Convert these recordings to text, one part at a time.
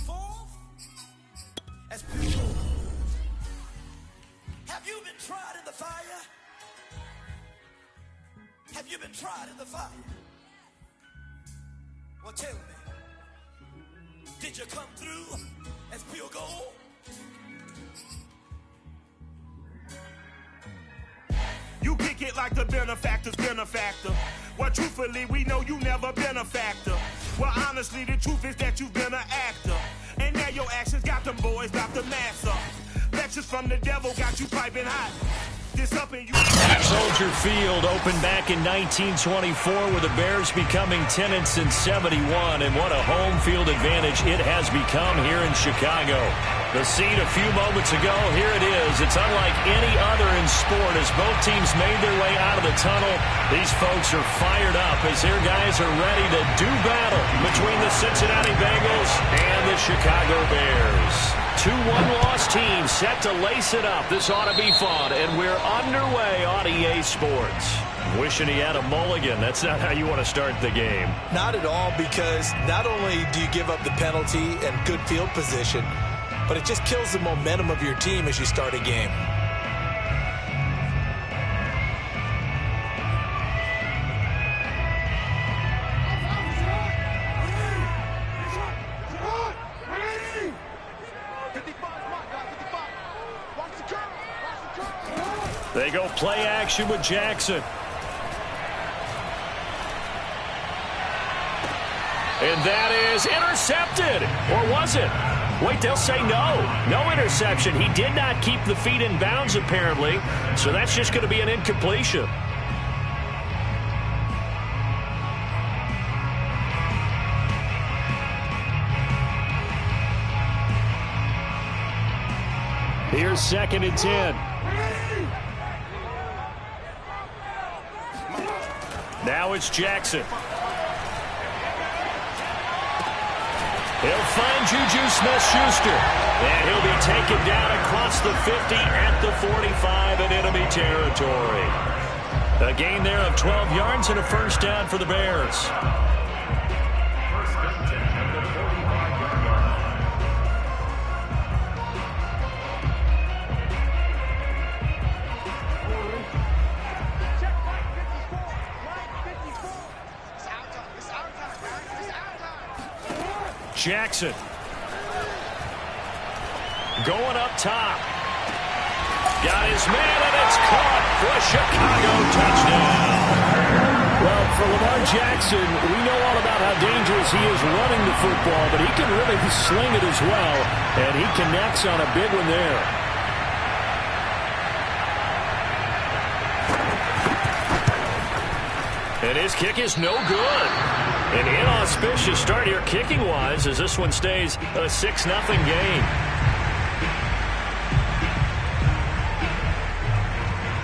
forth as pure. Have you been tried in the fire? Have you been tried in the fire? Well, tell me, did you come through as pure gold? You kick it like the benefactor's benefactor. Well, truthfully, we know you never been a factor. Well, honestly, the truth is that you've been an actor. And now your actions got them boys about to mass up. Lectures from the devil got you piping hot. This up in you. Soldier Field opened back in 1924 with the Bears becoming tenants in 71. And what a home field advantage it has become here in Chicago. The scene a few moments ago, here it is. It's unlike any other in sport as both teams made their way out of the tunnel. These folks are fired up as their guys are ready to do battle between the Cincinnati Bengals and the Chicago Bears. Two one-loss teams set to lace it up. This ought to be fun, and we're underway on EA Sports. Wishing he had a mulligan. That's not how you want to start the game. Not at all, because not only do you give up the penalty and good field position, but it just kills the momentum of your team as you start a game. They go play action with Jackson. And that is intercepted. Or was it? Wait, they'll say no. No interception. He did not keep the feet in bounds, apparently. So that's just going to be an incompletion. Here's 2nd and 10. Now it's Jackson. He'll find Juju Smith-Schuster. And he'll be taken down across the 50 at the 45 in enemy territory. A gain there of 12 yards and a first down for the Bears. Jackson going up top. Got his man, and it's caught for a Chicago touchdown. Well, for Lamar Jackson, we know all about how dangerous he is running the football, but he can really sling it as well, and he connects on a big one there. And his kick is no good. An inauspicious start here kicking-wise as this one stays a 6-0 game.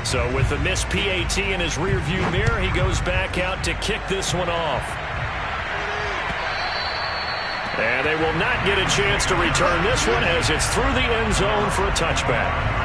So with the missed PAT in his rearview mirror, he goes back out to kick this one off. And they will not get a chance to return this one as it's through the end zone for a touchback.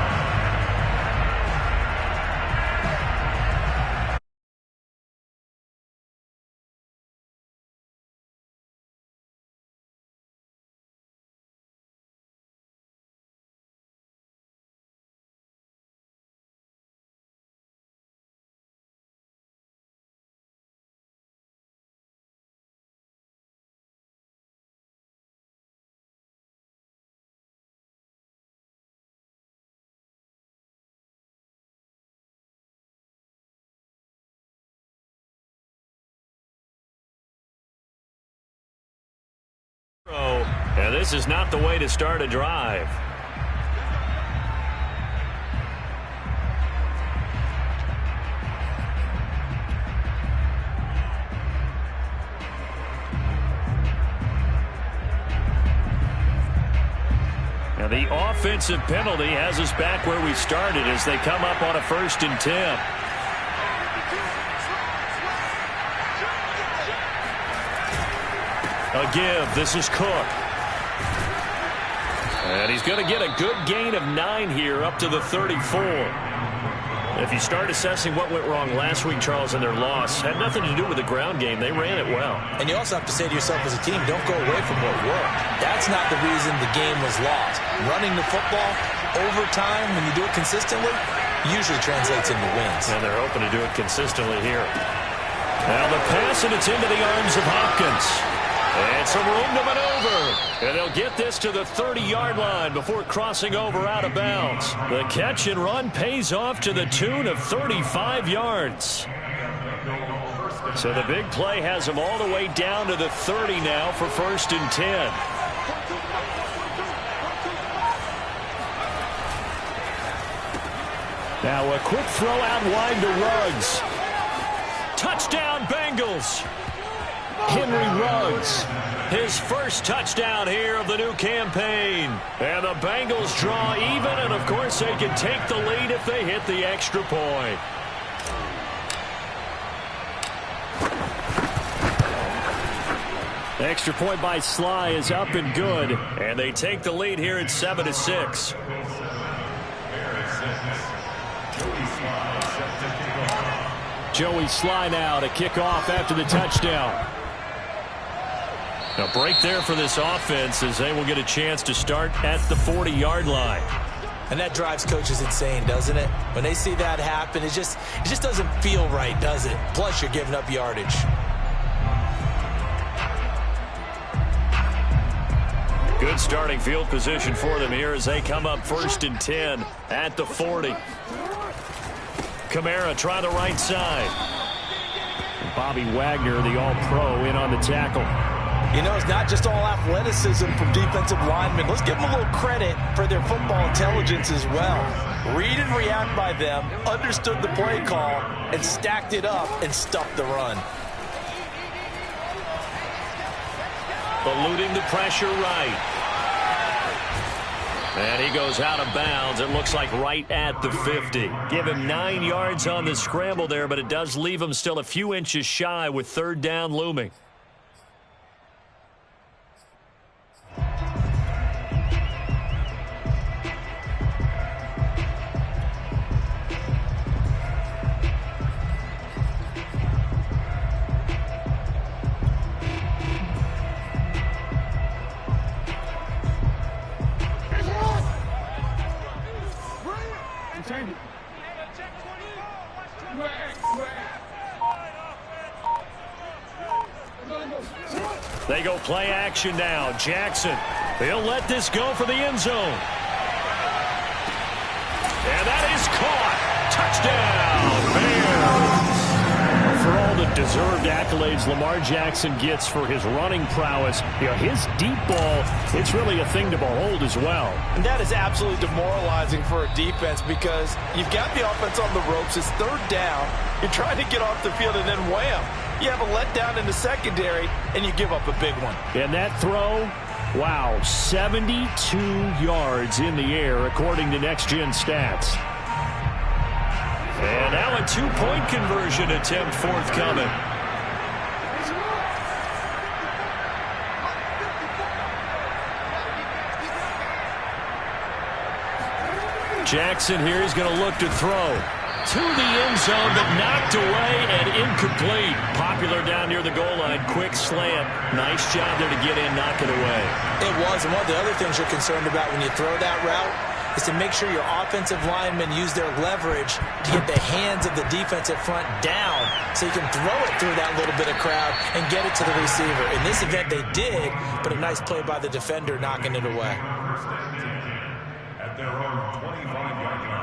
And this is not the way to start a drive. Now the offensive penalty has us back where we started as they come up on a 1st and 10. A give. This is Cook. And he's going to get a good gain of 9 here up to the 34. If you start assessing what went wrong last week, Charles, in their loss, had nothing to do with the ground game. They ran it well. And you also have to say to yourself as a team, don't go away from what worked. That's not the reason the game was lost. Running the football over time, when you do it consistently, usually translates into wins. And they're hoping to do it consistently here. Now the pass, and it's into the arms of Hopkins. And some room to maneuver. And they'll get this to the 30-yard line before crossing over out of bounds. The catch and run pays off to the tune of 35 yards. So the big play has them all the way down to the 30 now for 1st and 10. Now a quick throw out wide to Ruggs. Touchdown Bengals. Henry Ruggs, his first touchdown here of the new campaign. And the Bengals draw even, and of course they can take the lead if they hit the extra point. The extra point by Sly is up and good, and they take the lead here at 7-6. Joey Sly now to kick off after the touchdown. A break there for this offense as they will get a chance to start at the 40-yard line. And that drives coaches insane, doesn't it? When they see that happen, it just doesn't feel right, does it? Plus, you're giving up yardage. Good starting field position for them here as they come up 1st and 10 at the 40. Kamara try the right side. Bobby Wagner, the all-pro, in on the tackle. You know, it's not just all athleticism from defensive linemen. Let's give them a little credit for their football intelligence as well. Read and react by them, understood the play call, and stacked it up and stuffed the run. Eluding the pressure right. And he goes out of bounds. It looks like right at the 50. Give him 9 yards on the scramble there, but it does leave him still a few inches shy with 3rd down looming. They go play action now. Jackson, he'll let this go for the end zone. And that is caught. Touchdown, Bears. For all the deserved accolades Lamar Jackson gets for his running prowess, you know, his deep ball, it's really a thing to behold as well. And that is absolutely demoralizing for a defense because you've got the offense on the ropes. It's 3rd down. You're trying to get off the field, and then wham. You have a letdown in the secondary, and you give up a big one. And that throw, wow, 72 yards in the air, according to Next Gen Stats. And now a 2-point conversion attempt forthcoming. Jackson here is going to look to throw. To the end zone, but knocked away and incomplete. Popular down near the goal line. Quick slant. Nice job there to get in, knock it away. It was, and one of the other things you're concerned about when you throw that route is to make sure your offensive linemen use their leverage to get the hands of the defensive front down so you can throw it through that little bit of crowd and get it to the receiver. In this event, they did, but a nice play by the defender knocking it away. At their own 25-yard line.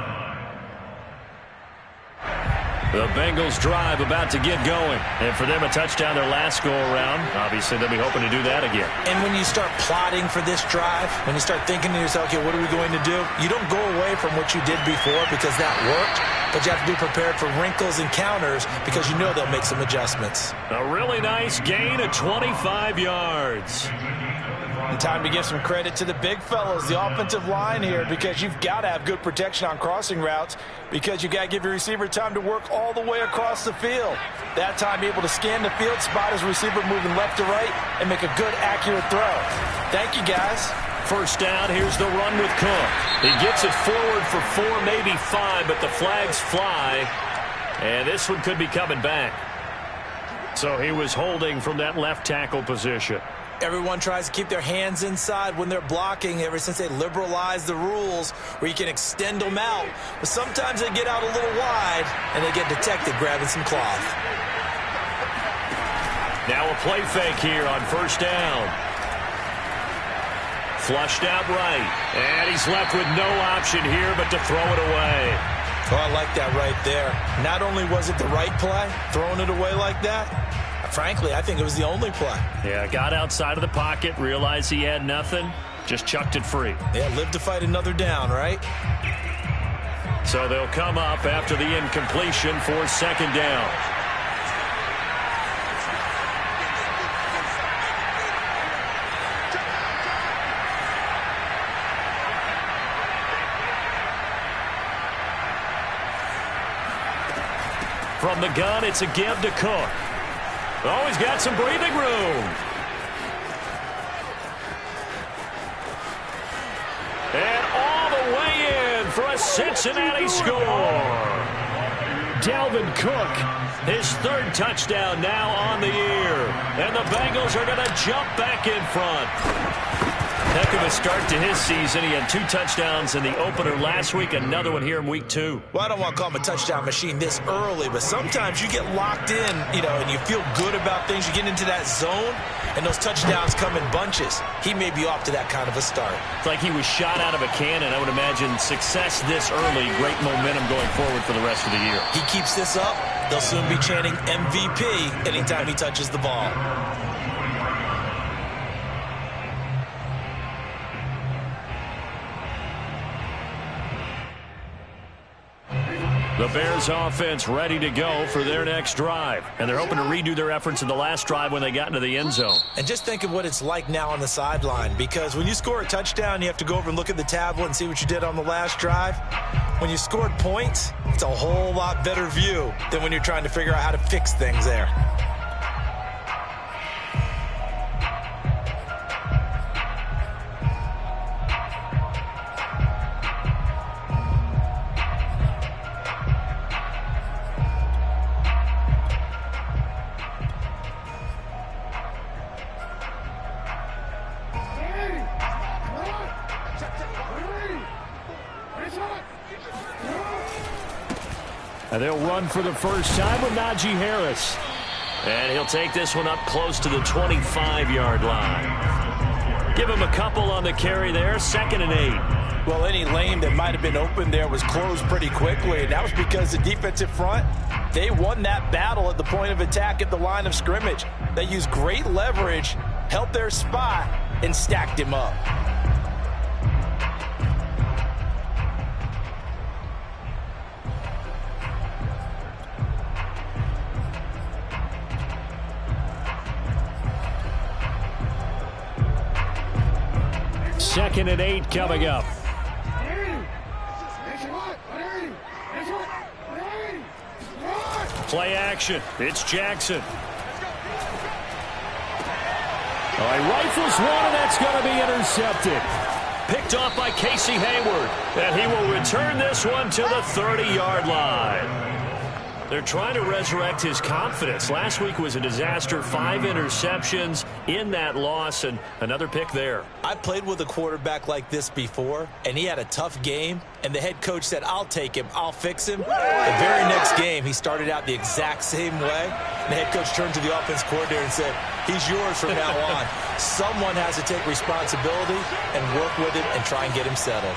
The Bengals drive about to get going. And for them, a touchdown their last go-around. Obviously, they'll be hoping to do that again. And when you start plotting for this drive, when you start thinking to yourself, okay, what are we going to do? You don't go away from what you did before because that worked. But you have to be prepared for wrinkles and counters because you know they'll make some adjustments. A really nice gain of 25 yards. And time to give some credit to the big fellas, the offensive line here, because you've got to have good protection on crossing routes because you've got to give your receiver time to work all the way across the field. That time, be able to scan the field, spot his receiver moving left to right, and make a good, accurate throw. Thank you, guys. first down. Here's the run with Cook. He gets it forward for 4, maybe 5, but the flags fly. And this one could be coming back. So he was holding from that left tackle position. Everyone tries to keep their hands inside when they're blocking ever since they liberalized the rules where you can extend them out. But sometimes they get out a little wide and they get detected grabbing some cloth. Now a play fake here on first down. Flushed out right. And he's left with no option here but to throw it away. Oh, I like that right there. Not only was it the right play, throwing it away like that, frankly, I think it was the only play. Yeah, got outside of the pocket, realized he had nothing, just chucked it free. Yeah, live to fight another down, right? So they'll come up after the incompletion for second down. From the gun, it's a give to Cook. Oh, he's got some breathing room. And all the way in for a Cincinnati score. Dalvin Cook, his third touchdown now on the year. And the Bengals are going to jump back in front. Heck of a start to his season. He had 2 touchdowns in the opener last week, another one here in week 2. Well, I don't want to call him a touchdown machine this early, but sometimes you get locked in, and you feel good about things. You get into that zone, and those touchdowns come in bunches. He may be off to that kind of a start. It's like he was shot out of a cannon. I would imagine success this early, great momentum going forward for the rest of the year. He keeps this up, they'll soon be chanting MVP anytime he touches the ball. The Bears offense ready to go for their next drive. And they're hoping to redo their efforts in the last drive when they got into the end zone. And just think of what it's like now on the sideline, because when you score a touchdown, you have to go over and look at the tablet and see what you did on the last drive. When you scored points, it's a whole lot better view than when you're trying to figure out how to fix things there. And they'll run for the first time with Najee Harris. And he'll take this one up close to the 25-yard line. Give him a couple on the carry there, 2nd and 8. Well, any lane that might have been open there was closed pretty quickly, and that was because the defensive front, they won that battle at the point of attack at the line of scrimmage. They used great leverage, held their spot, and stacked him up. Second and 8 coming up. Play action. It's Jackson. Oh, he rifles one, and that's going to be intercepted. Picked off by Casey Hayward. And he will return this one to the 30-yard line. They're trying to resurrect his confidence. Last week was a disaster. 5 interceptions in that loss, and another pick there. I played with a quarterback like this before, and he had a tough game, and the head coach said, I'll take him, I'll fix him. The very next game, he started out the exact same way. And the head coach turned to the offense coordinator and said, he's yours from now on. Someone has to take responsibility and work with him and try and get him settled.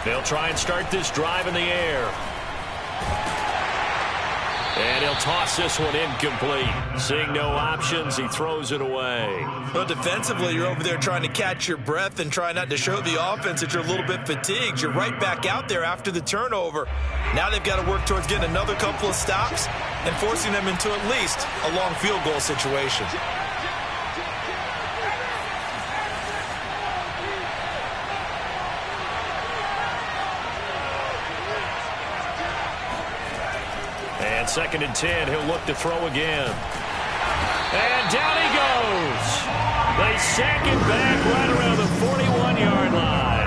They'll try and start this drive in the air. And he'll toss this one incomplete. Seeing no options, he throws it away. Well, defensively, you're over there trying to catch your breath and try not to show the offense that you're a little bit fatigued. You're right back out there after the turnover. Now they've got to work towards getting another couple of stops and forcing them into at least a long field goal situation. And 2nd and 10, he'll look to throw again. And down he goes. They sack it back right around the 41-yard line.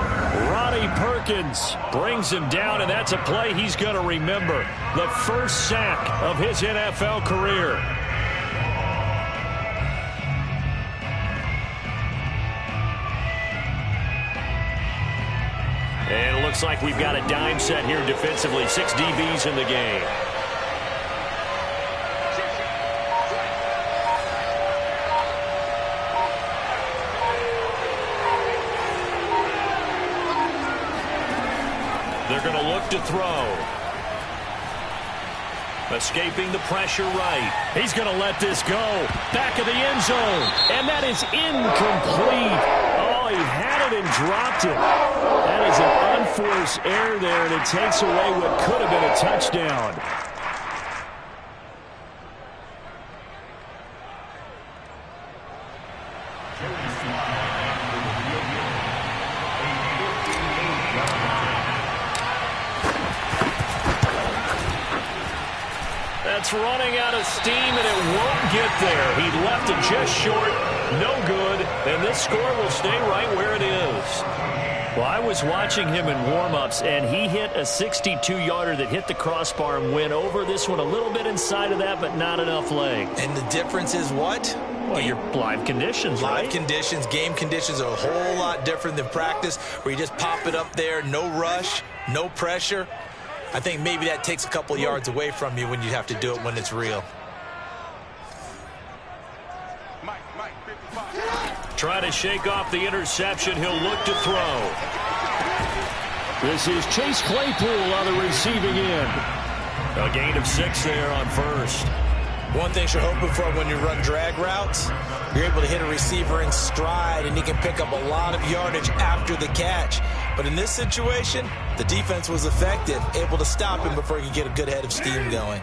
Ronnie Perkins brings him down, and that's a play he's going to remember. The first sack of his NFL career. And it looks like we've got a dime set here defensively. 6 DBs in the game. They're going to look to throw. Escaping the pressure right. He's going to let this go. Back of the end zone. And that is incomplete. Oh, he had it and dropped it. That is an unforced error there, and it takes away what could have been a touchdown. That's running out of steam, and it won't get there. He left it just short. No good. And this score will stay right where it is. Well, I was watching him in warm-ups, and he hit a 62-yarder that hit the crossbar and went over. This one a little bit inside of that, but not enough leg. And the difference is what? Well, your live conditions, right? Live conditions, game conditions are a whole lot different than practice, where you just pop it up there, no rush, no pressure. I think maybe that takes a couple yards away from you when you have to do it when it's real. Try to shake off the interception. He'll look to throw. This is Chase Claypool on the receiving end. A gain of 6 there on first. One thing you're hoping for when you run drag routes, you're able to hit a receiver in stride, and he can pick up a lot of yardage after the catch. But in this situation, the defense was effective, able to stop him before he could get a good head of steam going.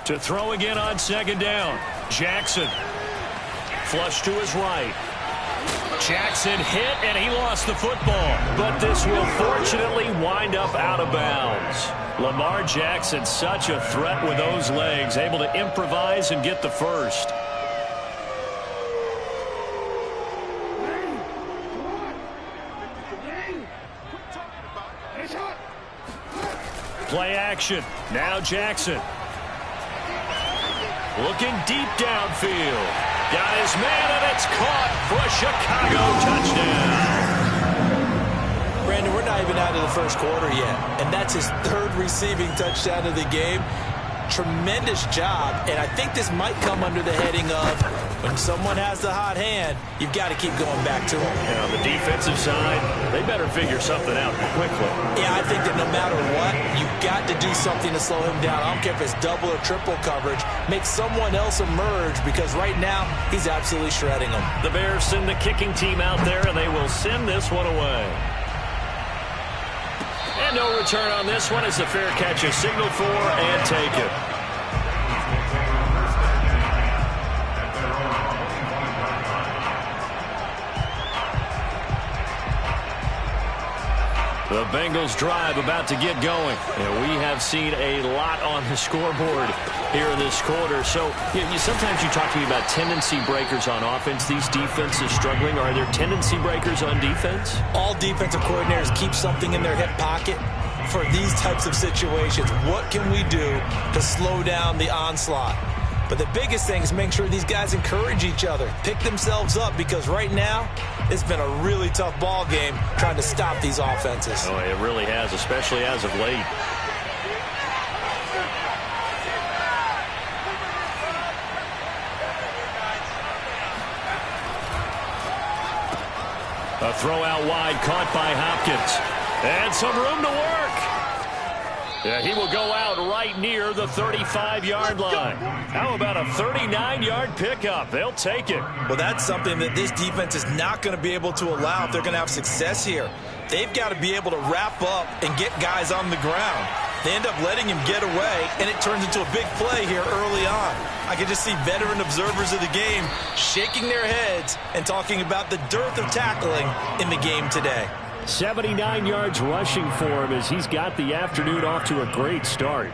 To throw again on second down. Jackson. Flush to his right. Jackson hit, and he lost the football. But this will fortunately wind up out of bounds. Lamar Jackson, such a threat with those legs, able to improvise and get the first. Play action. Now Jackson. Looking deep downfield. Got his man, and it's caught for a Chicago touchdown. Brandon, we're not even out of the first quarter yet, and that's his 3rd receiving touchdown of the game. Tremendous job, and I think this might come under the heading of when someone has the hot hand, you've got to keep going back to him. And on the defensive side, they better figure something out quickly. Yeah, I think that no matter what, you've got to do something to slow him down. I don't care if it's double or triple coverage. Make someone else emerge, because right now, he's absolutely shredding them. The Bears send the kicking team out there, and they will send this one away. And no return on this one. It's a fair catch, a signal for, and take it. The Bengals drive about to get going. And we have seen a lot on the scoreboard here in this quarter. So sometimes you talk to me about tendency breakers on offense. These defenses struggling. Are there tendency breakers on defense? All defensive coordinators keep something in their hip pocket for these types of situations. What can we do to slow down the onslaught? But the biggest thing is making sure these guys encourage each other, pick themselves up, because right now it's been a really tough ball game trying to stop these offenses. Oh, it really has, especially as of late. A throw out wide, caught by Hopkins. And some room to work. Yeah, he will go out right near the 35-yard line. How about a 39-yard pickup? They'll take it. Well, that's something that this defense is not going to be able to allow if they're going to have success here. They've got to be able to wrap up and get guys on the ground. They end up letting him get away, and it turns into a big play here early on. I can just see veteran observers of the game shaking their heads and talking about the dearth of tackling in the game today. 79 yards rushing for him as he's got the afternoon off to a great start.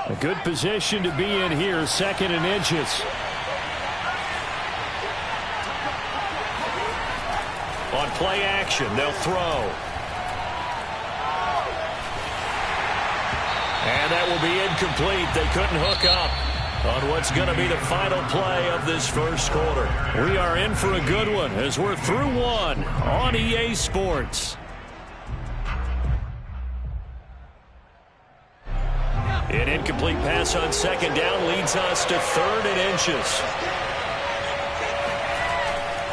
A good position to be in here, 2nd and inches. On play action, they'll throw. And that will be incomplete. They couldn't hook up on what's going to be the final play of this first quarter. We are in for a good one as we're through one on EA Sports. An incomplete pass on 2nd down leads us to 3rd and inches.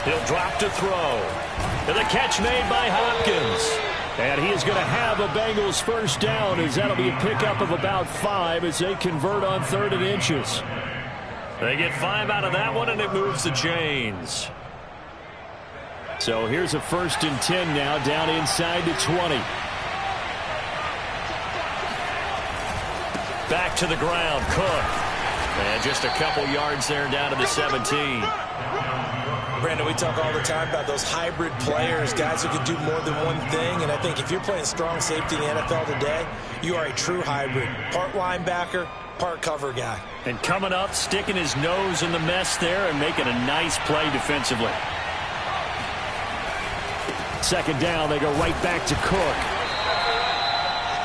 He'll drop to throw. And the catch made by Hopkins. And he is going to have a Bengals first down as that'll be a pickup of about 5 as they convert on 3rd and inches. They get 5 out of that one, and it moves the chains. So here's a 1st and 10 now, down inside the 20. Back to the ground, Cook. And just a couple yards there down to the 17. Brandon, we talk all the time about those hybrid players, guys who can do more than one thing. And I think if you're playing strong safety in the NFL today, you are a true hybrid. Part linebacker, part cover guy. And coming up, sticking his nose in the mess there and making a nice play defensively. 2nd down, they go right back to Cook.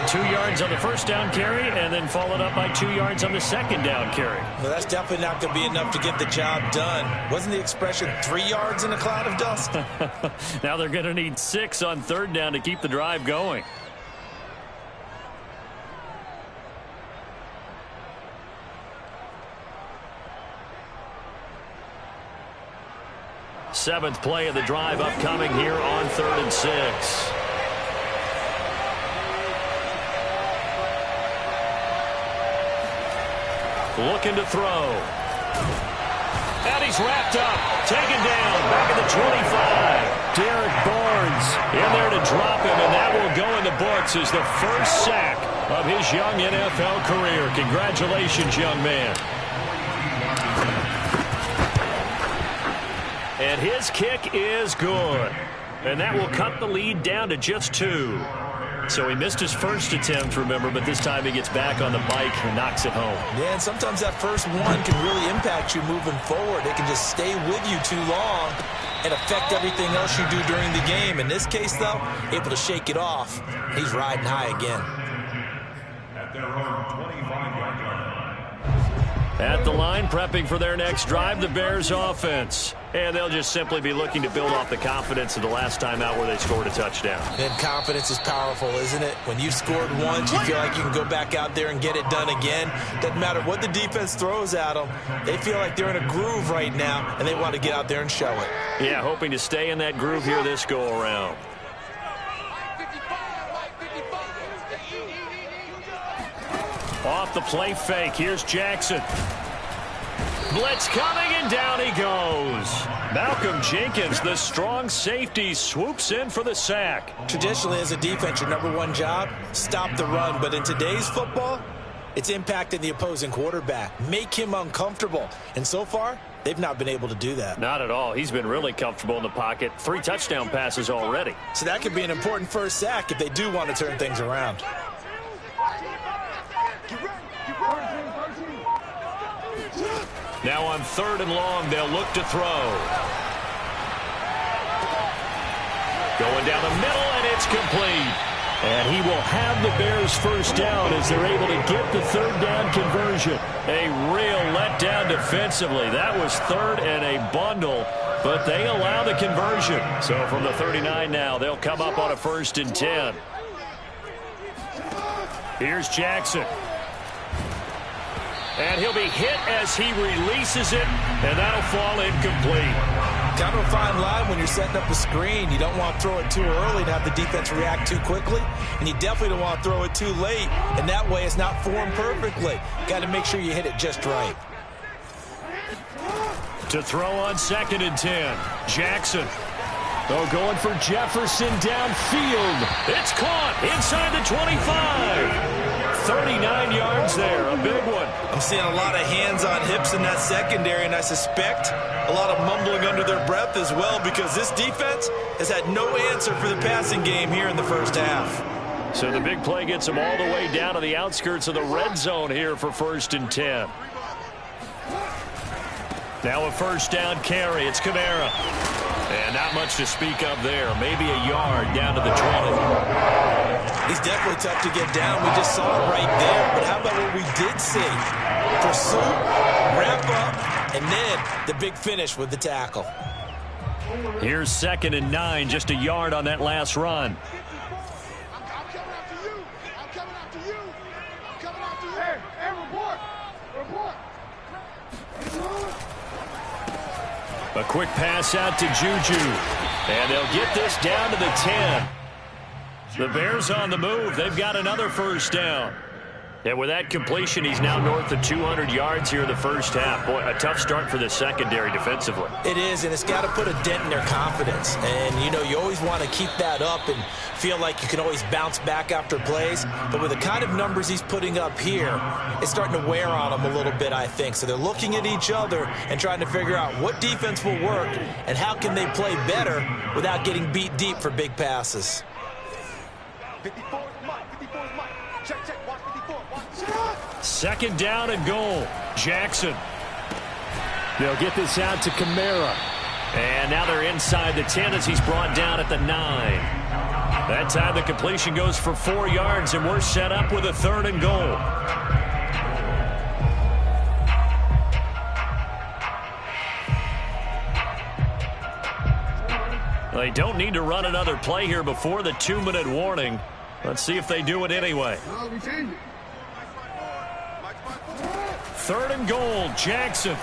2 yards on the first down carry, and then followed up by 2 yards on the 2nd down carry. Well, that's definitely not going to be enough to get the job done. Wasn't the expression 3 yards in a cloud of dust? Now they're going to need 6 on 3rd down to keep the drive going. Seventh play of the drive upcoming here on 3rd and 6. Looking to throw. And he's wrapped up. Taken down. Back at the 25. Derek Barnes in there to drop him, and that will go in the books as the first sack of his young NFL career. Congratulations, young man. And his kick is good. And that will cut the lead down to just 2. So he missed his first attempt, remember, but this time he gets back on the bike and knocks it home. Yeah, and sometimes that first one can really impact you moving forward. It can just stay with you too long and affect everything else you do during the game. In this case, though, able to shake it off. He's riding high again. At their own 25-yard line. At the line, prepping for their next drive, the Bears offense. And they'll just simply be looking to build off the confidence of the last time out where they scored a touchdown. And confidence is powerful, isn't it? When you scored once, you feel like you can go back out there and get it done again. Doesn't matter what the defense throws at them. They feel like they're in a groove right now, and they want to get out there and show it. Yeah, hoping to stay in that groove here this go-around. Off the play fake, here's Jackson. Blitz coming, and down he goes. Malcolm Jenkins, the strong safety, swoops in for the sack. Traditionally, as a defense, your number one job, stop the run. But in today's football, it's impacting the opposing quarterback. Make him uncomfortable. And so far, they've not been able to do that. Not at all. He's been really comfortable in the pocket. 3 touchdown passes already. So that could be an important first sack if they do want to turn things around. Now on 3rd and long, they'll look to throw. Going down the middle, and it's complete. And he will have the Bears first down as they're able to get the 3rd down conversion. A real letdown defensively. That was 3rd and a bundle, but they allow the conversion. So from the 39 now, they'll come up on a 1st and 10. Here's Jackson. And he'll be hit as he releases it, and that'll fall incomplete. Kind of a fine line when you're setting up a screen. You don't want to throw it too early and have the defense react too quickly, and you definitely don't want to throw it too late, and that way it's not formed perfectly. Got to make sure you hit it just right. To throw on 2nd and 10, Jackson. Oh, going for Jefferson downfield. It's caught inside the 25. 39 yards there, a big one. I'm seeing a lot of hands on hips in that secondary, and I suspect a lot of mumbling under their breath as well, because this defense has had no answer for the passing game here in the first half. So the big play gets them all the way down to the outskirts of the red zone here for 1st and 10. Now a first down carry. It's Kamara. And not much to speak of there. Maybe a yard down to the 20. He's definitely tough to get down. We just saw it right there. But how about what we did see? Pursuit, wrap up, and then the big finish with the tackle. Here's 2nd and 9, just a yard on that last run. A quick pass out to Juju. And they'll get this down to the 10. The Bears on the move. They've got another first down. And with that completion, he's now north of 200 yards here in the first half. Boy, a tough start for the secondary defensively. It is, and it's got to put a dent in their confidence. And, you know, you always want to keep that up and feel like you can always bounce back after plays. But with the kind of numbers he's putting up here, it's starting to wear on them a little bit, I think. So they're looking at each other and trying to figure out what defense will work and how can they play better without getting beat deep for big passes. 54 is Mike. 54 is Mike. Check, check. Watch 54. Watch. 2nd down and goal. Jackson. They'll get this out to Kamara. And now they're inside the 10 as he's brought down at the 9. That time the completion goes for 4 yards, and we're set up with a 3rd and goal. They don't need to run another play here before the 2-minute warning. Let's see if they do it anyway. 3rd and goal, Jackson.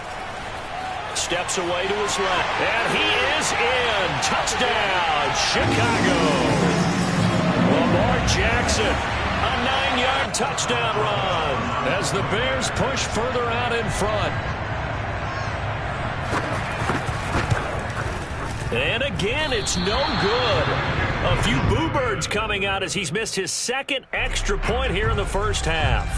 Steps away to his left. And he is in. Touchdown, Chicago. Lamar Jackson, a 9-yard touchdown run as the Bears push further out in front. And again, it's no good. A few boo birds coming out as he's missed his 2nd extra point here in the first half.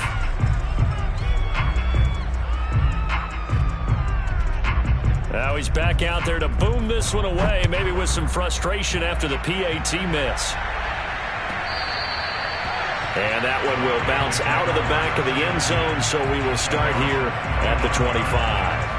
Now he's back out there to boom this one away, maybe with some frustration after the PAT miss. And that one will bounce out of the back of the end zone, so we will start here at the 25.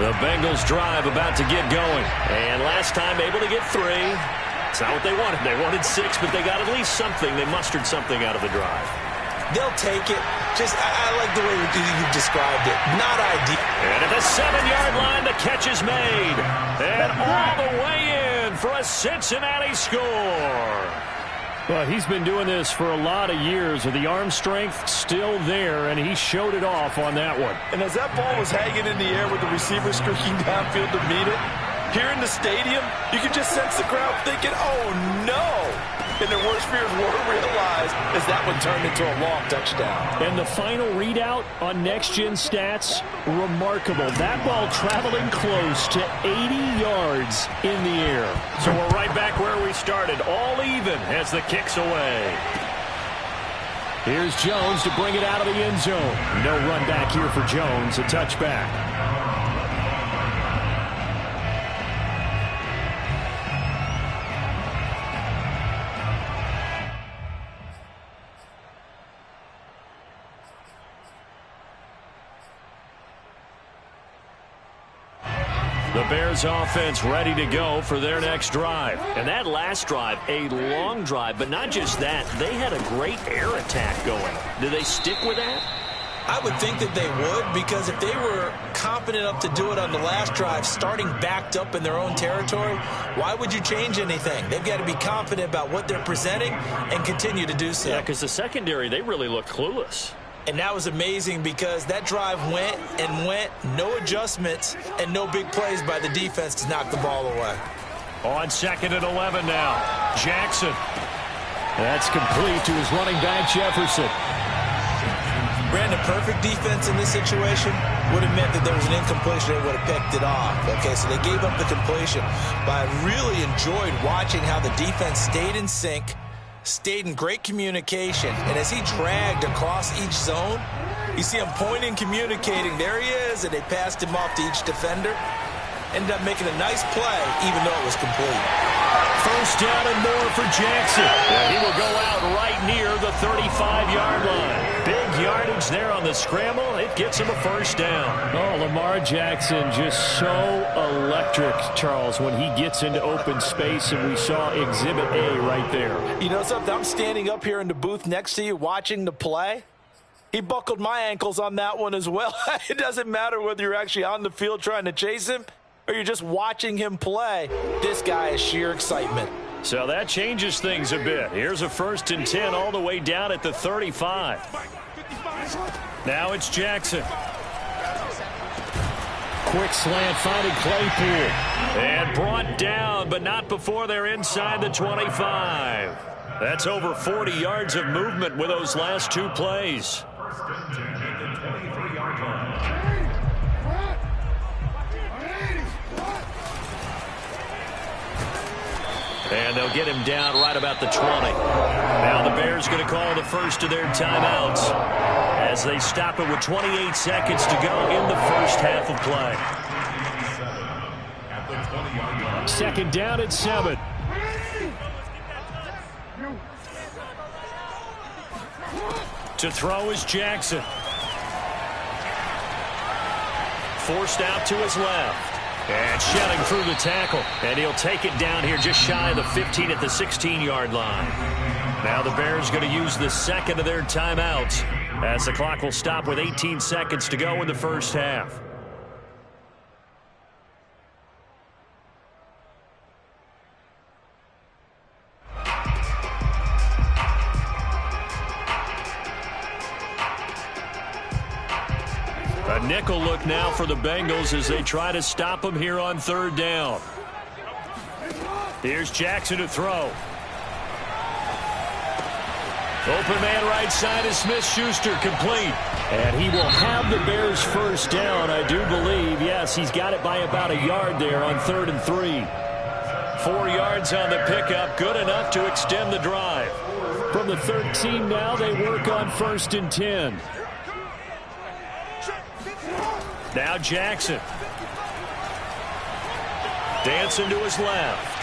The Bengals drive about to get going. And last time able to get 3. It's not what they wanted. They wanted 6, but they got at least something. They mustered something out of the drive. They'll take it. Just, I like the way you described it. Not ideal. And at the 7-yard line, the catch is made. And all the way in for a Cincinnati score. Well, he's been doing this for a lot of years with the arm strength still there, and he showed it off on that one. And as that ball was hanging in the air with the receiver streaking downfield to meet it, here in the stadium, you can just sense the crowd thinking, oh, no. And their worst fears were realized as that one turned into a long touchdown. And the final readout on next-gen stats, remarkable. That ball traveling close to 80 yards in the air. So we're right back where we started, all even as the kick's away. Here's Jones to bring it out of the end zone. No run back here for Jones, a touchback. The Bears offense ready to go for their next drive. And that last drive, a long drive, but not just that. They had a great air attack going. Do they stick with that? I would think that they would, because if they were confident enough to do it on the last drive, starting backed up in their own territory, why would you change anything? They've got to be confident about what they're presenting and continue to do so. Yeah, because the secondary, they really looked clueless. And that was amazing because that drive went and went, no adjustments, and no big plays by the defense to knock the ball away. On 2nd and 11 now, Jackson. That's complete to his running back, Jefferson. Brandon, perfect defense in this situation would have meant that there was an incompletion. They would have picked it off. Okay, so they gave up the completion. But I really enjoyed watching how the defense stayed in sync, stayed in great communication, and as he dragged across each zone, you see him pointing, communicating. There he is, and they passed him off to each defender. Ended up making a nice play, even though it was complete. First down and more for Jackson. And he will go out right near the 35-yard line. Big yardage there on the scramble. It gets him a first down. Oh, Lamar Jackson just so electric, Charles, when he gets into open space, and we saw Exhibit A right there. You know something? I'm standing up here in the booth next to you watching the play. He buckled my ankles on that one as well. It doesn't matter whether you're actually on the field trying to chase him or you're just watching him play. This guy is sheer excitement. So that changes things a bit. Here's a 1st and 10 all the way down at the 35. Now it's Jackson. Quick slant finding Claypool. And brought down, but not before they're inside the 25. That's over 40 yards of movement with those last 2 plays. And they'll get him down right about the 20. Now the Bears going to call the first of their timeouts as they stop it with 28 seconds to go in the first half of play. 2nd down and 7. To throw is Jackson. Forced out to his left. And shedding through the tackle. And he'll take it down here just shy of the 15 at the 16-yard line. Now the Bears going to use the second of their timeouts as the clock will stop with 18 seconds to go in the first half. A nickel look now for the Bengals as they try to stop him here on 3rd down. Here's Jackson to throw. Open man right side is Smith-Schuster, complete. And he will have the Bears first down, I do believe. Yes, he's got it by about a yard there on 3rd and 3. 4 yards on the pickup, good enough to extend the drive. From the 13 now, they work on 1st and 10. Now Jackson. Dancing to his left.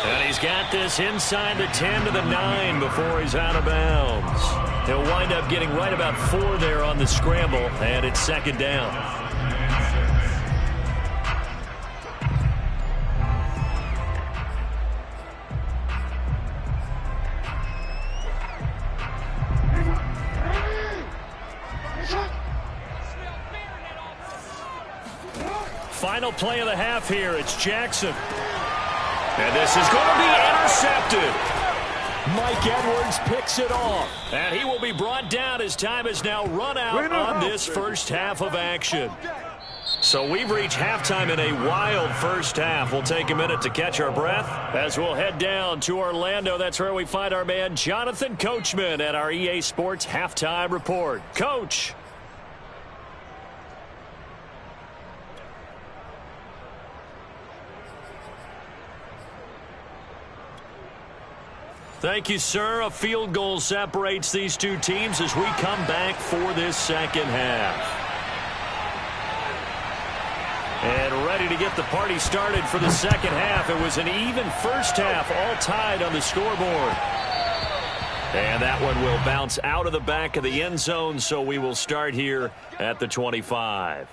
And he's got this inside the 10 to the 9 before he's out of bounds. He'll wind up getting right about 4 there on the scramble, and it's 2nd down. Final play of the half here. It's Jackson. And this is going to be intercepted. Mike Edwards picks it off. And he will be brought down as time has now run out on this first half of action. So we've reached halftime in a wild first half. We'll take a minute to catch our breath as we'll head down to Orlando. That's where we find our man Jonathan Coachman at our EA Sports Halftime Report. Coach. Thank you, sir. A field goal separates these two teams as we come back for this second half. And ready to get the party started for the second half. It was an even first half, all tied on the scoreboard. And that one will bounce out of the back of the end zone, so we will start here at the 25.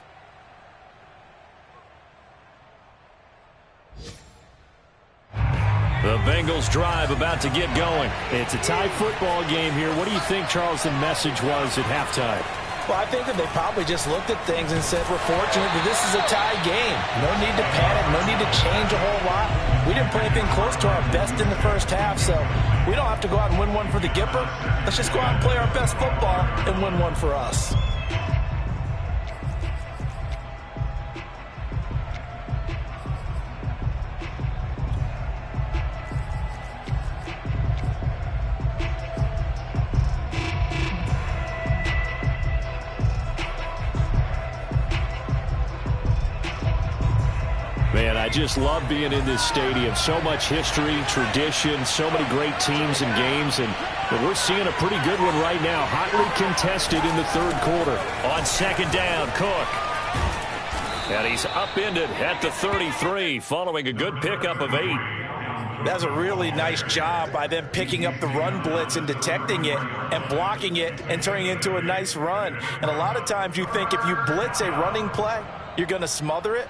The Bengals drive about to get going. It's a tie football game here. What do you think, Charles, the message was at halftime? Well, I think that they probably just looked at things and said, we're fortunate that this is a tie game. No need to panic, no need to change a whole lot. We didn't play anything close to our best in the first half, so we don't have to go out and win one for the Gipper. Let's just go out and play our best football and win one for us. just love being in this stadium. So much history, tradition, so many great teams and games, and we're seeing a pretty good one right now. Hotly contested in the third quarter. On second down, Cook. And he's upended at the 33 following a good pickup of 8. That's a really nice job by them picking up the run blitz and detecting it and blocking it and turning it into a nice run. And a lot of times you think if you blitz a running play, you're going to smother it.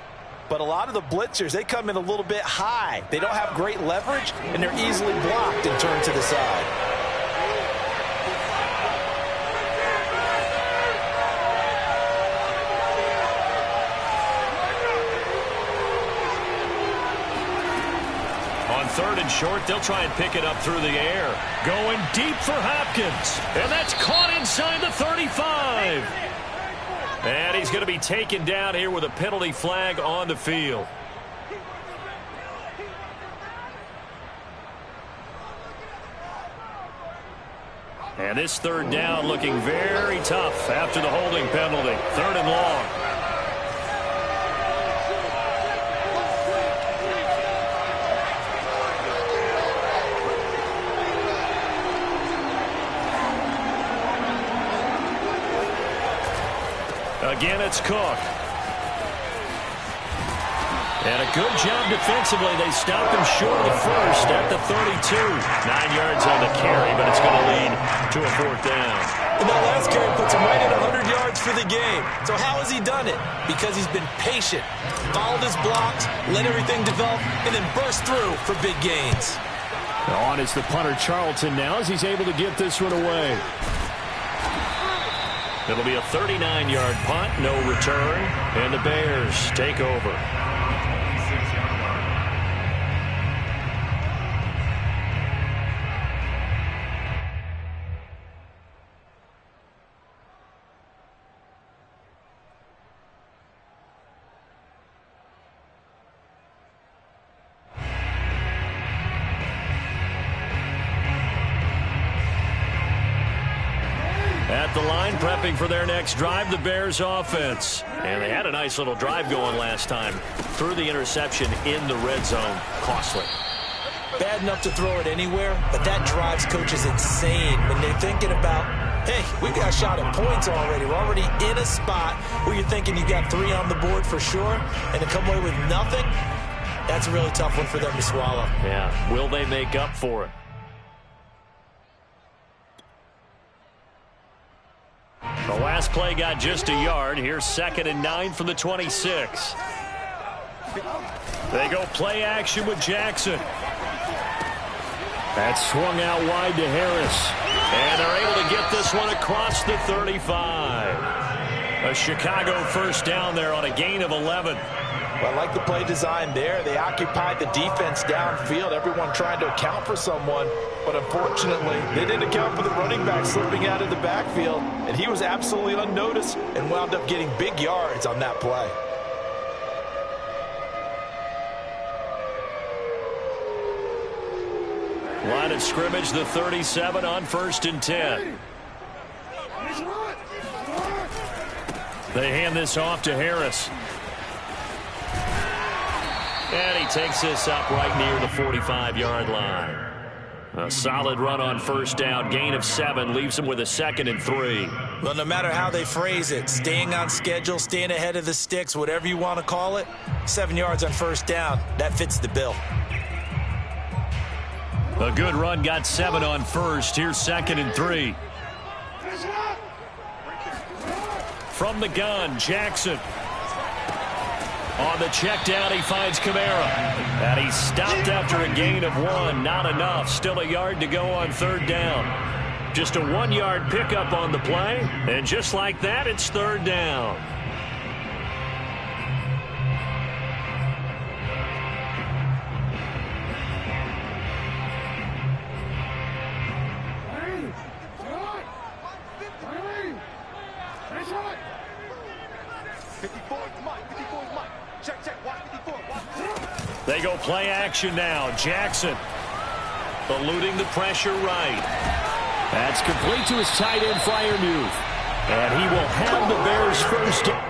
But a lot of the blitzers, they come in a little bit high. They don't have great leverage, and they're easily blocked and turned to the side. Third and short, they'll try and pick it up through the air. Going deep for Hopkins. And that's caught inside the 35. And he's going to be taken down here with a penalty flag on the field. And this third down looking very tough after the holding penalty. Third and long. Again, it's Cook. And a good job defensively. They stopped him short of the first at the 32. 9 yards on the carry, but it's going to lead to a fourth down. And that last carry puts him right at 100 yards for the game. So how has he done it? Because he's been patient, followed his blocks, let everything develop, and then burst through for big gains. On is the punter, Charlton, now as he's able to get this one away. It'll be a 39-yard punt, no return, and the Bears take over. At the line, prepping for their next drive, the Bears offense. And they had a nice little drive going last time. Threw the interception in the red zone. Costly. Bad enough to throw it anywhere, but that drives coaches insane when they're thinking about, hey, we've got a shot at points already. We're already in a spot where you're thinking you got 3 on the board for sure, and to come away with nothing, that's a really tough one for them to swallow. Yeah, will they make up for it? The last play got just a yard. Here's 2nd and 9 from the 26. They go play action with Jackson. That's swung out wide to Harris. And they're able to get this one across the 35. A Chicago first down there on a gain of 11. Well, I like the play design there. They occupied the defense downfield, everyone trying to account for someone. But unfortunately, they didn't account for the running back slipping out of the backfield. And he was absolutely unnoticed and wound up getting big yards on that play. Line of scrimmage, the 37 on 1st and 10. They hand this off to Harris. And he takes this up right near the 45-yard line. A solid run on first down. Gain of 7 leaves him with a 2nd and 3. Well, no matter how they phrase it, staying on schedule, staying ahead of the sticks, whatever you want to call it, 7 yards on first down, that fits the bill. A good run got 7 on first. Here's 2nd and 3. From the gun, Jackson. On the check down, he finds Kamara. And he's stopped after a gain of 1. Not enough. Still a yard to go on 3rd down. Just a 1-yard pickup on the play. And just like that, it's 3rd down. They go play action now. Jackson eluding the pressure right. That's complete to his tight end Freiermuth. And he will have the Bears first down.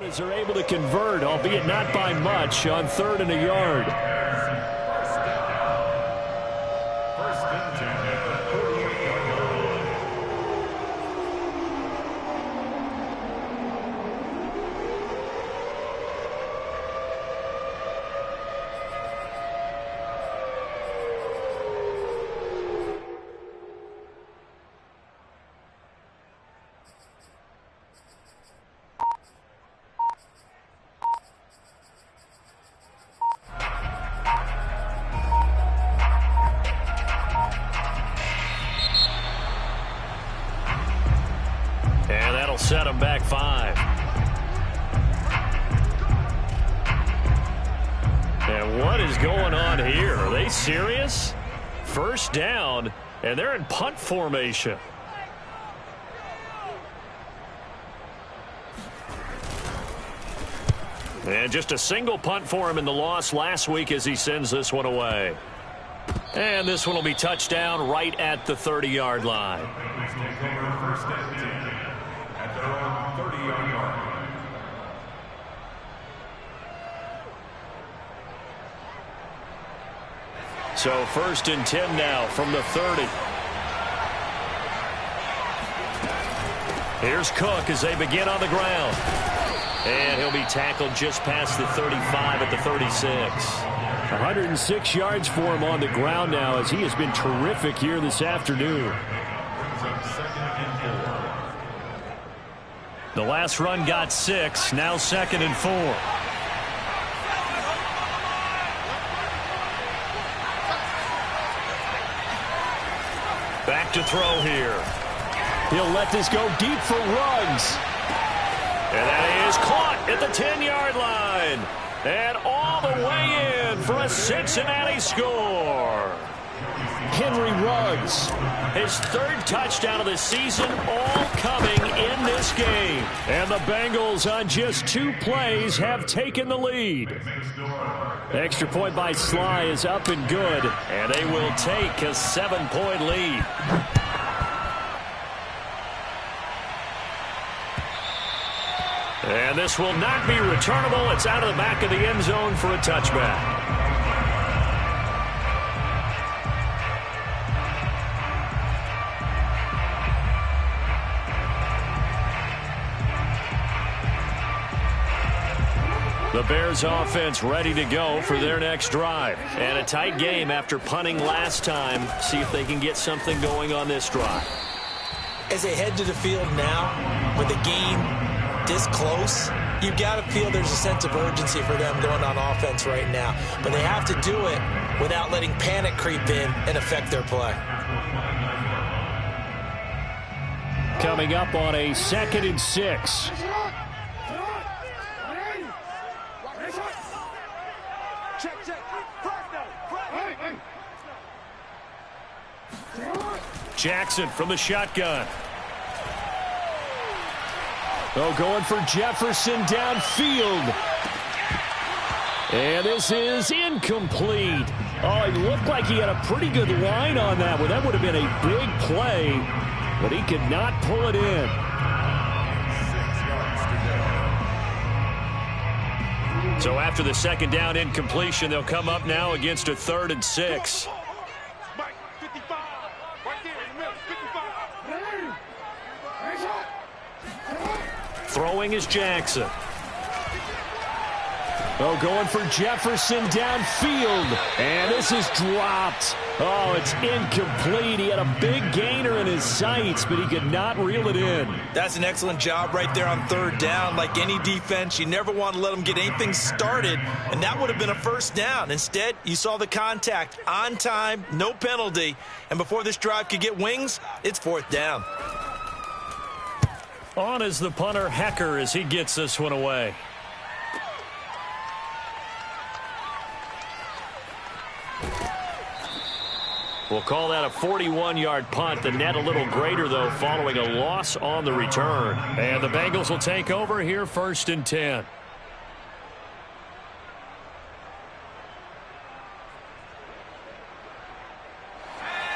As they're able to convert, albeit not by much, on 3rd and a yard. First and 10 at the 48-yard line. Set them back 5. And what is going on here? Are they serious? First down, and they're in punt formation. And just a single punt for him in the loss last week as he sends this one away. And this one will be touchdown right at the 30-yard line. First and 10 at their own 30-yard line. So first and 10 now from the 30. Here's Cook as they begin on the ground. And he'll be tackled just past the 35 at the 36. 106 yards for him on the ground now as he has been terrific here this afternoon. The last run got 6, now 2nd and 4. Back to throw here. He'll let this go deep for Ruggs. And that is caught at the 10-yard line. And all the way in for a Cincinnati score. Henry Ruggs. His 3rd touchdown of the season, all coming in this game. And the Bengals on just 2 plays have taken the lead. Extra point by Sly is up and good. And they will take a 7-point lead. And this will not be returnable. It's out of the back of the end zone for a touchback. The Bears offense ready to go for their next drive. And a tight game after punting last time. See if they can get something going on this drive. As they head to the field now, with the game this close, you've got to feel there's a sense of urgency for them going on offense right now. But they have to do it without letting panic creep in and affect their play. Coming up on a 2nd and 6. Jackson from the shotgun. Oh, going for Jefferson downfield. And this is incomplete. Oh, it looked like he had a pretty good line on that one. That would have been a big play, but he could not pull it in. So after the 2nd down incompletion, they'll come up now against a 3rd and 6. Throwing is Jackson. Oh, going for Jefferson downfield. And this is dropped. Oh, it's incomplete. He had a big gainer in his sights, but he could not reel it in. That's an excellent job right there on 3rd down. Like any defense, you never want to let them get anything started, and that would have been a 1st down. Instead, you saw the contact on time, no penalty, and before this drive could get wings, it's 4th down. On is the punter, Hecker, as he gets this one away. We'll call that a 41-yard punt. The net a little greater, though, following a loss on the return. And the Bengals will take over here 1st and 10.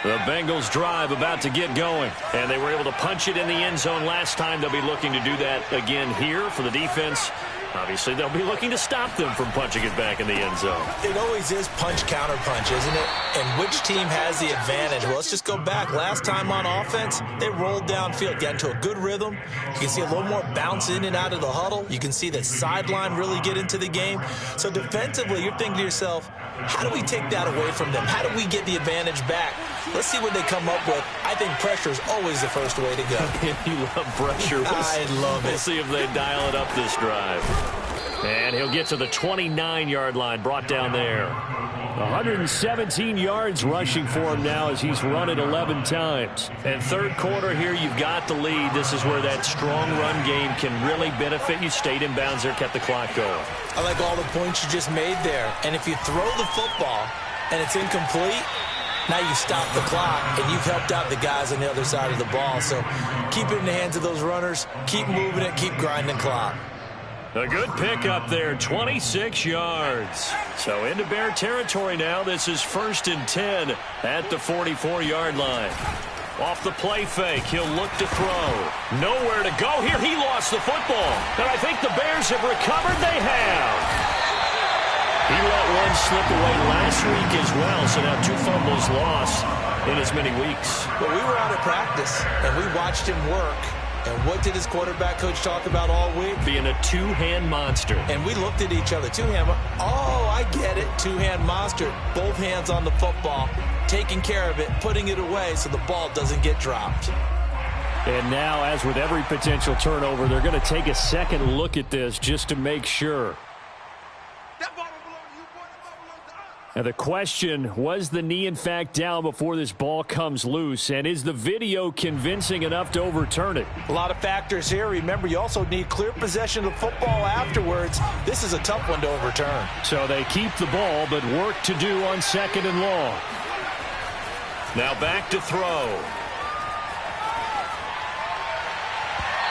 The Bengals drive about to get going. And they were able to punch it in the end zone last time. They'll be looking to do that again here for the defense. Obviously, they'll be looking to stop them from punching it back in the end zone. It always is punch-counter-punch, isn't it? And which team has the advantage? Well, let's just go back. Last time on offense, they rolled downfield, got into a good rhythm. You can see a little more bounce in and out of the huddle. You can see the sideline really get into the game. So defensively, you're thinking to yourself, how do we take that away from them? How do we get the advantage back? Let's see what they come up with. I think pressure is always the first way to go. You love pressure. I love it. We'll see if they dial it up this drive. And he'll get to the 29-yard line, brought down there. 117 yards rushing for him now as he's run it 11 times. And third quarter here, you've got the lead. This is where that strong run game can really benefit you. Stayed in bounds there, kept the clock going. I like all the points you just made there. And if you throw the football and it's incomplete, now you stop the clock, and you've helped out the guys on the other side of the ball. So keep it in the hands of those runners. Keep moving it. Keep grinding clock. A good pickup there, 26 yards. So into Bear territory now. This is 1st and 10 at the 44-yard line. Off the play fake, he'll look to throw. Nowhere to go here. He lost the football. And I think the Bears have recovered. They have. He let one slip away last week as well, so now 2 fumbles lost in as many weeks. Well, we were out at practice, and we watched him work. And what did his quarterback coach talk about all week? Being a two-hand monster. And we looked at each other. Two-hand. Oh, I get it. Two-hand monster. Both hands on the football, taking care of it, putting it away so the ball doesn't get dropped. And now, as with every potential turnover, they're going to take a second look at this just to make sure. Now the question, was the knee in fact down before this ball comes loose? And is the video convincing enough to overturn it? A lot of factors here. Remember, you also need clear possession of the football afterwards. This is a tough one to overturn. So they keep the ball, but work to do on 2nd and long. Now back to throw.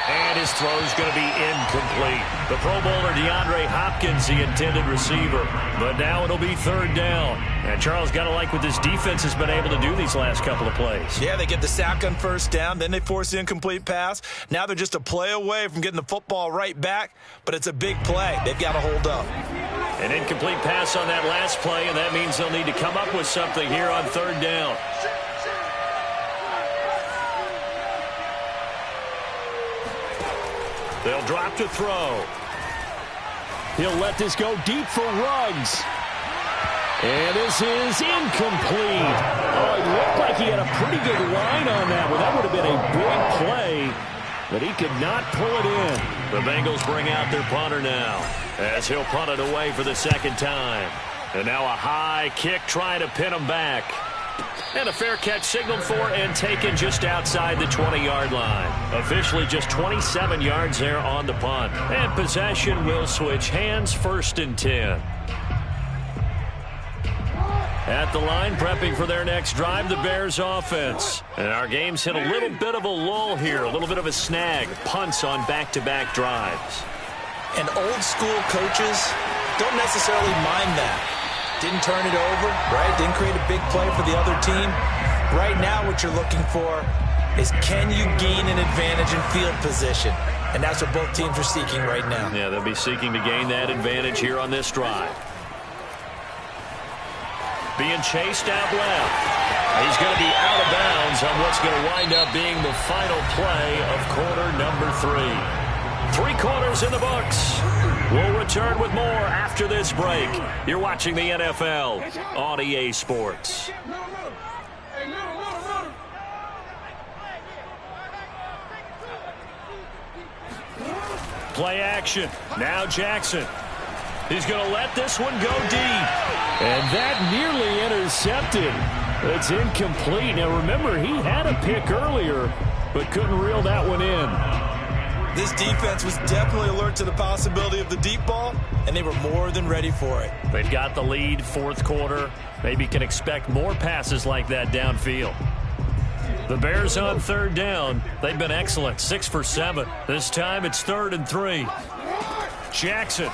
And his throw is going to be incomplete. The Pro Bowler DeAndre Hopkins, the intended receiver. But now it'll be 3rd down. And Charles, got to like what this defense has been able to do these last couple of plays. Yeah, they get the sack on 1st down. Then they force the incomplete pass. Now they're just a play away from getting the football right back. But it's a big play. They've got to hold up. An incomplete pass on that last play, and that means they'll need to come up with something here on 3rd down. They'll drop to throw. He'll let this go deep for Ruggs. And this is incomplete. Oh, it looked like he had a pretty good line on that one. That would have been a big play, but he could not pull it in. The Bengals bring out their punter now as he'll punt it away for the 2nd time. And now a high kick trying to pin him back. And a fair catch signaled for and taken just outside the 20-yard line. Officially just 27 yards there on the punt. And possession will switch hands, 1st and 10. At the line, prepping for their next drive, the Bears offense. And our game's hit a little bit of a lull here, a little bit of a snag. Punts on back-to-back drives. And old school coaches don't necessarily mind that. Didn't turn it over, right? Didn't create a big play for the other team. Right now what you're looking for is, can you gain an advantage in field position? And that's what both teams are seeking right now. Yeah, they'll be seeking to gain that advantage here on this drive. Being chased out left. He's going to be out of bounds on what's going to wind up being the final play of quarter number 3. 3 quarters in the books. We'll return with more after this break. You're watching the NFL on EA Sports. Play action. Now Jackson. He's going to let this one go deep. And that nearly intercepted. It's incomplete. Now remember, he had a pick earlier, but couldn't reel that one in. This defense was definitely alert to the possibility of the deep ball, and they were more than ready for it. They've got the lead, 4th quarter. Maybe can expect more passes like that downfield. The Bears on 3rd down. They've been excellent, 6 for 7. This time it's 3rd and 3. Jackson.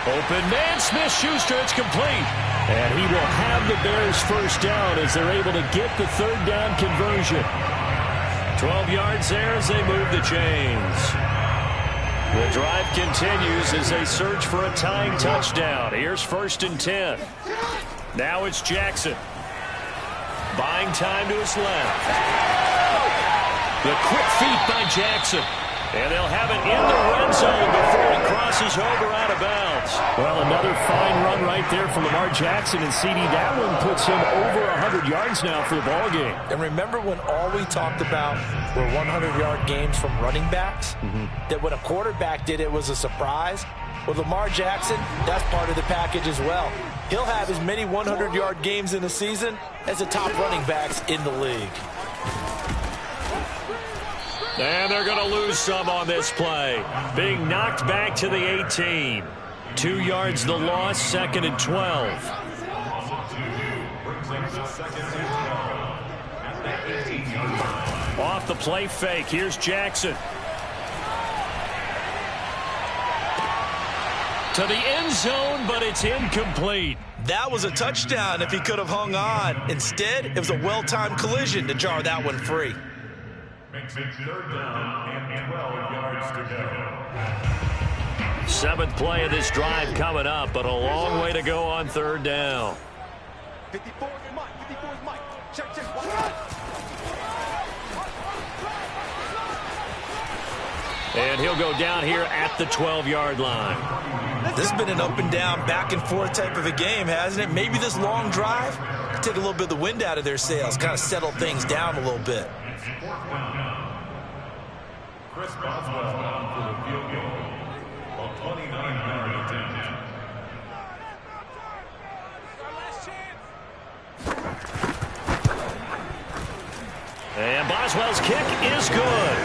Open man, Smith-Schuster, it's complete. And he will have the Bears 1st down as they're able to get the 3rd down conversion. 12 yards there as they move the chains. The drive continues as they search for a tying touchdown. Here's 1st and 10. Now it's Jackson. Buying time to his left. The quick feet by Jackson. And they'll have it in the red zone before it crosses over out of bounds. Well, another fine run right there from Lamar Jackson. And CD, that one puts him over 100 yards now for the ball game. And remember when all we talked about were 100-yard games from running backs? That when a quarterback did it was a surprise? Well, Lamar Jackson, that's part of the package as well. He'll have as many 100-yard games in a season as the top running backs in the league. And they're going to lose some on this play. Being knocked back to the 18. 2 yards the loss, 2nd and 12. Off the play fake, here's Jackson. To the end zone, but it's incomplete. That was a touchdown if he could have hung on. Instead, it was a well-timed collision to jar that one free. Makes it 3rd down and 12 yards to go. 7th play of this drive coming up, but a long way to go on 3rd down. 54 is Mike. 54 is Mike. Check. And he'll go down here at the 12-yard line. This has been an up-and-down, back-and-forth type of a game, hasn't it? Maybe this long drive could take a little bit of the wind out of their sails, kind of settle things down a little bit. Chris Boswell for the field goal. A 29-yard attempt. And Boswell's kick is good.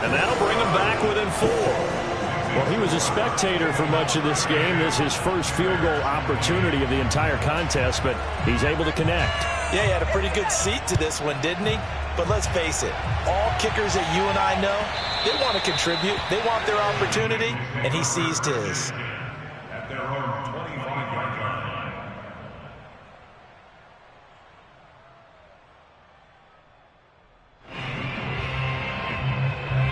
And that'll bring him back within 4. Well, he was a spectator for much of this game. This is his first field goal opportunity of the entire contest, but he's able to connect. Yeah, he had a pretty good seat to this one, didn't he? But let's face it, all kickers that you and I know, they want to contribute. They want their opportunity, and he seized his. At their own 25-yard line.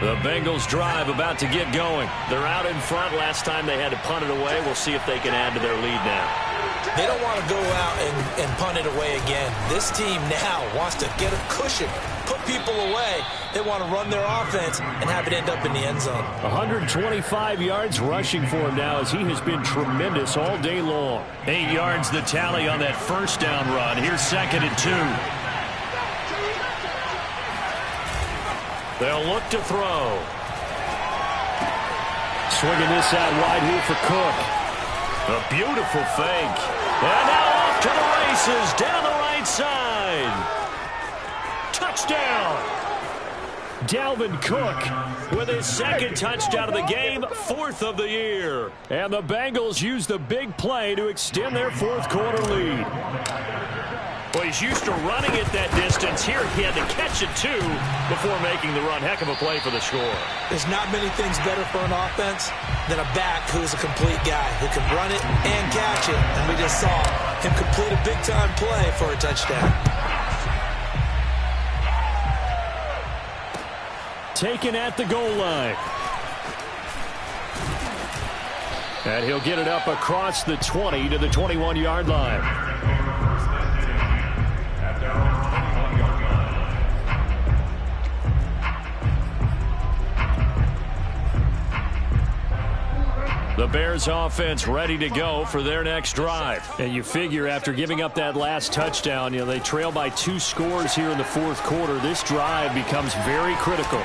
The Bengals drive about to get going. They're out in front. Last time they had to punt it away. We'll see if they can add to their lead now. They don't want to go out and punt it away again. This team now wants to get a cushion, put people away. They want to run their offense and have it end up in the end zone. 125 yards rushing for him now as he has been tremendous all day long. 8 yards the tally on that first down run. Here's 2nd and 2. They'll look to throw. Swinging this out wide here for Cook. A beautiful fake. And now off to the races down the right side. Touchdown. Dalvin Cook With his 2nd touchdown of the game, 4th of the year. And the Bengals use the big play to extend their 4th quarter lead. Well, he's used to running it that distance. Here he had to catch it, too, before making the run. Heck of a play for the score. There's not many things better for an offense than a back who's a complete guy who can run it and catch it. And we just saw him complete a big-time play for a touchdown. Taken at the goal line. And he'll get it up across the 20 to the 21-yard line. The Bears offense ready to go for their next drive. And you figure after giving up that last touchdown, they trail by 2 scores here in the 4th quarter. This drive becomes very critical.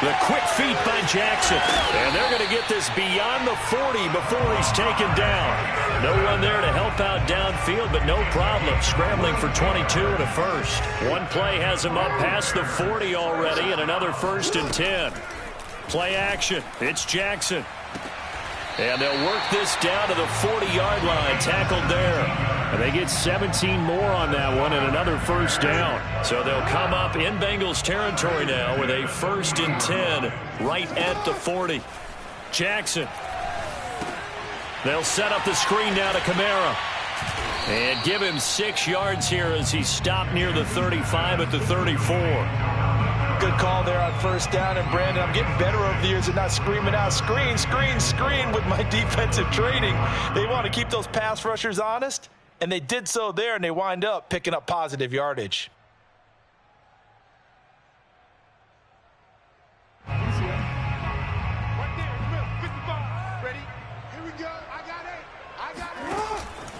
The quick feet by Jackson. And they're going to get this beyond the 40 before he's taken down. No one there to help out downfield, but no problem. Scrambling for 22 and a first. One play has him up past the 40 already, and another 1st and 10. Play action. It's Jackson. And they'll work this down to the 40-yard line. Tackled there. And they get 17 more on that one and another 1st down. So they'll come up in Bengals territory now with a 1st and 10 right at the 40. Jackson. They'll set up the screen now to Kamara. And give him 6 yards here as he stopped near the 35 at the 34. good call there on first down. And, Brandon, I'm getting better over the years at not screaming out, screen, screen, screen with my defensive training. They want to keep those pass rushers honest, and they did so there, and they wind up picking up positive yardage.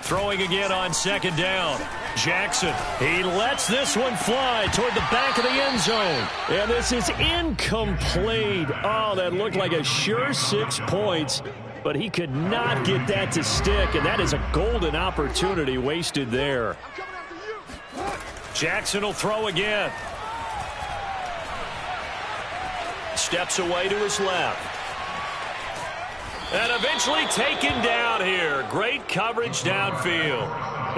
Throwing again on second down. Jackson, he lets this one fly toward the back of the end zone. And this is incomplete. Oh, that looked like a sure 6 points, but he could not get that to stick, and that is a golden opportunity wasted there. Jackson will throw again. Steps away to his left. And eventually taken down here. Great coverage downfield.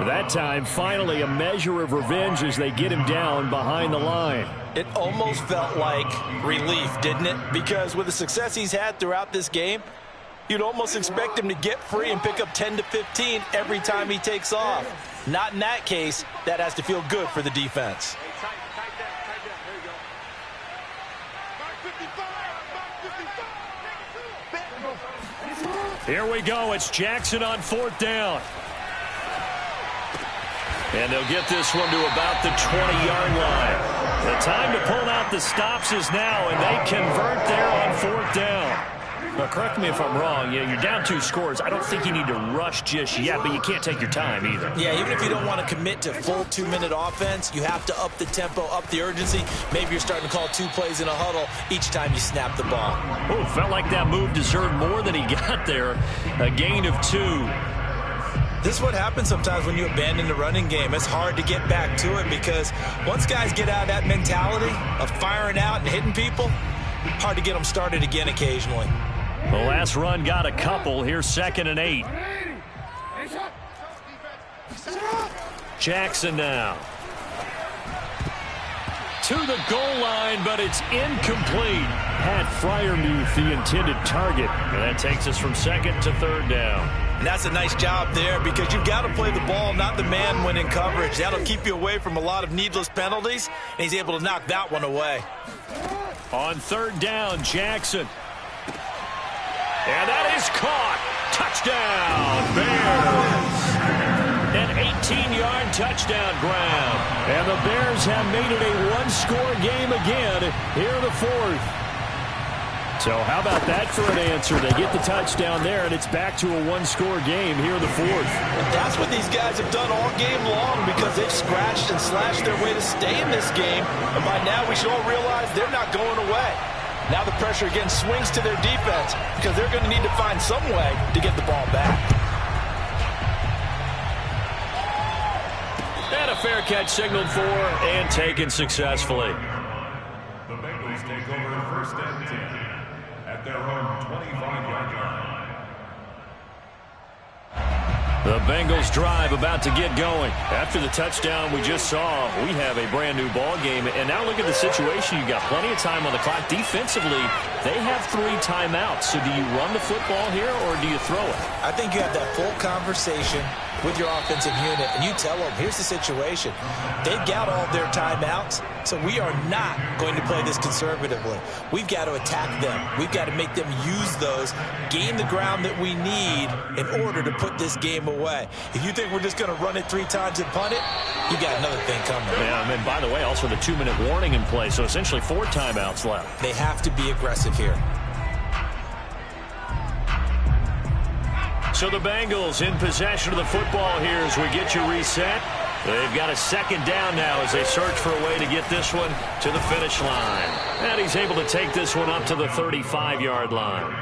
That time, finally, a measure of revenge as they get him down behind the line. It almost felt like relief, didn't it? Because with the success he's had throughout this game, you'd almost expect him to get free and pick up 10 to 15 every time he takes off. Not in that case. That has to feel good for the defense. Here we go. It's Jackson on fourth down. And they'll get this one to about the 20-yard line. The time to pull out the stops is now, and they convert there on fourth down. Now, correct me if I'm wrong. Yeah, you're down 2 scores. I don't think you need to rush just yet, but you can't take your time either. Yeah, even if you don't want to commit to full 2-minute offense, you have to up the tempo, up the urgency. Maybe you're starting to call 2 plays in a huddle each time you snap the ball. Oh, felt like that move deserved more than he got there. A gain of 2. This is what happens sometimes when you abandon the running game. It's hard to get back to it because once guys get out of that mentality of firing out and hitting people, hard to get them started again occasionally. The last run got a couple. Here's 2nd and 8. Jackson now. To the goal line, but it's incomplete. Pat Freiermuth, the intended target. And that takes us from 2nd to 3rd down. And that's a nice job there because you've got to play the ball, not the man when in coverage. That'll keep you away from a lot of needless penalties, and he's able to knock that one away. On 3rd down, Jackson. And that is caught. Touchdown, Bears. An 18-yard touchdown grab. And the Bears have made it a 1-score game again here in the 4th. So how about that for an answer? They get the touchdown there, and it's back to a 1-score game here in the 4th. And that's what these guys have done all game long because they've scratched and slashed their way to stay in this game. And by now we should all realize they're not going away. Now the pressure again swings to their defense because they're going to need to find some way to get the ball back. And a fair catch signaled for and taken successfully. The Bengals take over 1st and 10 at their own 25-yard line. The Bengals drive about to get going. After the touchdown we just saw, we have a brand new ball game. And now look at the situation. You've got plenty of time on the clock. Defensively, they have 3 timeouts. So do you run the football here or do you throw it? I think you have that full conversation with your offensive unit, and you tell them, here's the situation. They've got all their timeouts, so we are not going to play this conservatively. We've got to attack them. We've got to make them use those, gain the ground that we need in order to put this game away. If you think we're just going to run it 3 times and punt it, you got another thing coming. Yeah, and by the way, also the 2-minute warning in play, so essentially 4 timeouts left. They have to be aggressive here. So the Bengals in possession of the football here as we get you reset. They've got a 2nd down now as they search for a way to get this one to the finish line. And he's able to take this one up to the 35-yard line.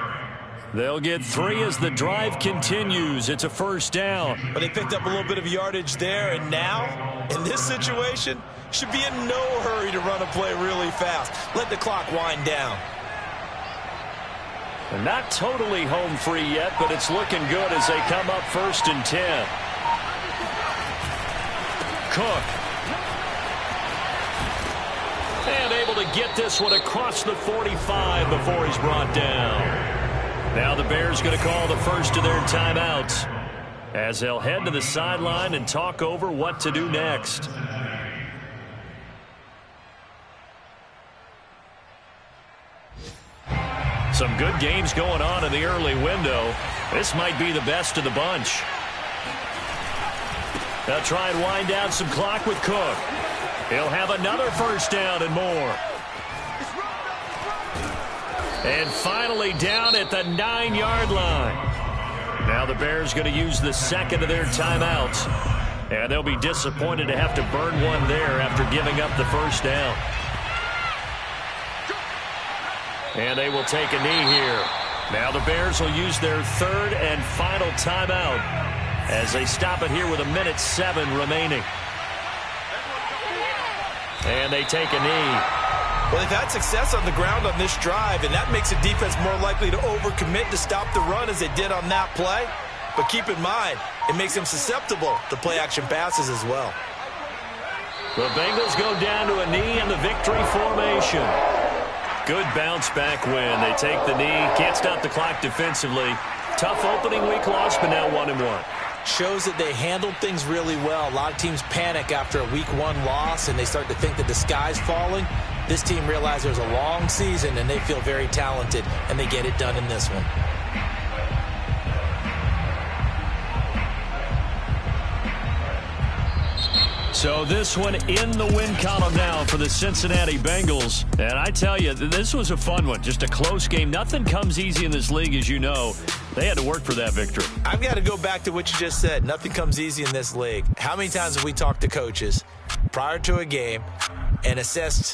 They'll get 3 as the drive continues. It's a 1st down. But they picked up a little bit of yardage there, and now, in this situation, should be in no hurry to run a play really fast. Let the clock wind down. They're not totally home free yet, but it's looking good as they come up 1st and 10. Cook. And able to get this one across the 45 before he's brought down. Now the Bears going to call the first of their timeouts as they'll head to the sideline and talk over what to do next. Some good games going on in the early window. This might be the best of the bunch. They'll try and wind down some clock with Cook. He'll have another first down and more. And finally down at the 9-yard line. Now the Bears going to use the second of their timeouts. And they'll be disappointed to have to burn one there after giving up the first down. And they will take a knee here. Now the Bears will use their third and final timeout as they stop it here with 1:07 remaining. And they take a knee. Well, they've had success on the ground on this drive, and that makes the defense more likely to overcommit to stop the run as they did on that play. But keep in mind, it makes them susceptible to play-action passes as well. The Bengals go down to a knee in the victory formation. Good bounce-back win. They take the knee. Can't stop the clock defensively. Tough opening week loss, but now 1-1. Shows that they handled things really well. A lot of teams panic after a week 1 loss, and they start to think that the sky's falling. This team realized there's a long season, and they feel very talented, and they get it done in this one. So this one in the win column now for the Cincinnati Bengals. And I tell you, this was a fun one. Just a close game. Nothing comes easy in this league, as you know. They had to work for that victory. I've got to go back to what you just said. Nothing comes easy in this league. How many times have we talked to coaches prior to a game and assessed